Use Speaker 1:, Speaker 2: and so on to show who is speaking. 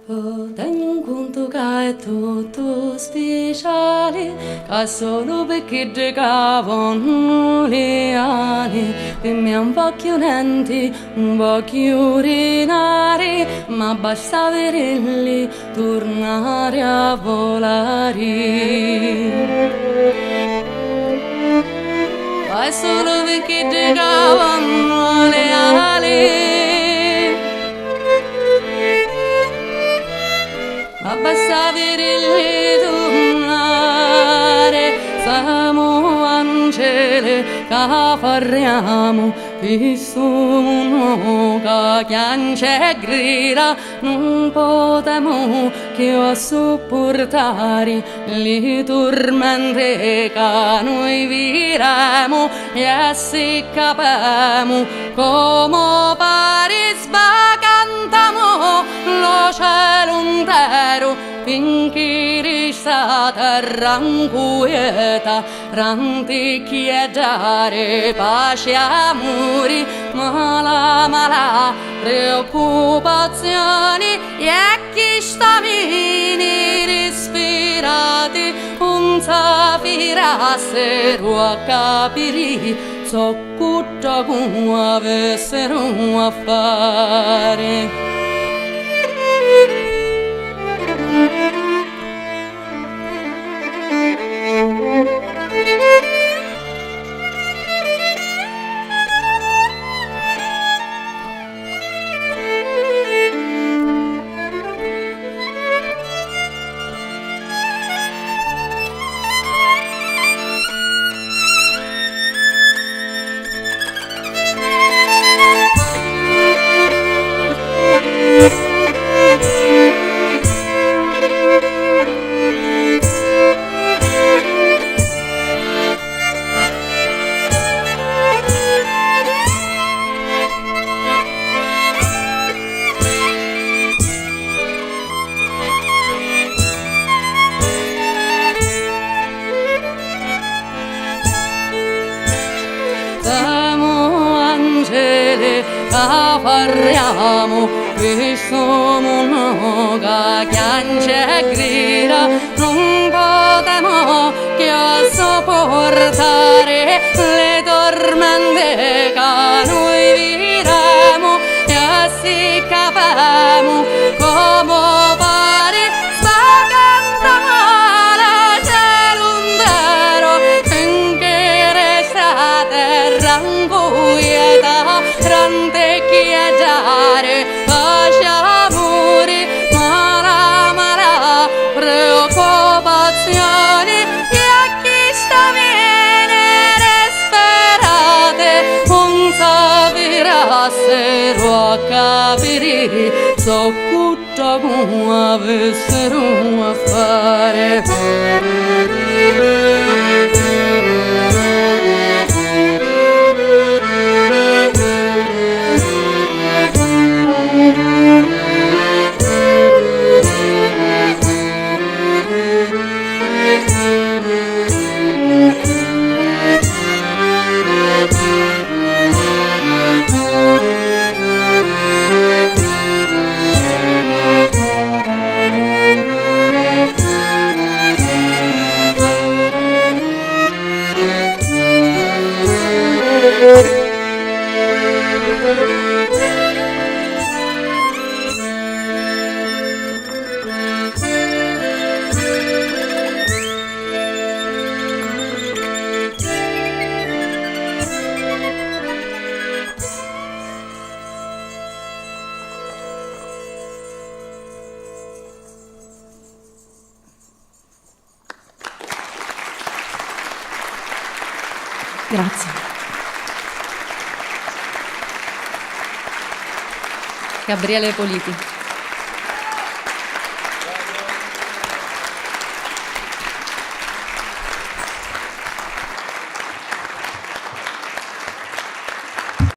Speaker 1: Tengo un conto che è tutto speciale, che solo perché giocavano le ali. Per me è un po' chiudenti, un po' chiurinare, ma basta vederli tornare a volare. Ma è solo perché giocavano le ali. Ma basta vederli tornare, siamo angeli che farriamo, questo mondo che piange e grida, non potremo che sopportare le tormente che noi vivremo, e se capiamo come pare sbacantamo lo cielo intero, finché resta terra inquieta, rante chiedere pace e amore, mala preoccupazioni, e chi sta bene respirati, non sapirassero a capire, so tutto come avessero a fare. Farriamo questo mondo che piange e grida, non potremo che sopportare le tormente che noi vivremo, e se capiamo come fare spacantamo la cielo intero, finché resta terra inquieta, rante chiedere pace amore, mala preoccupazioni, e chi sta bene sperate, non sapirassero a capire, so tutto come avessero a fare.
Speaker 2: Grazie.
Speaker 1: Gabriele Politi.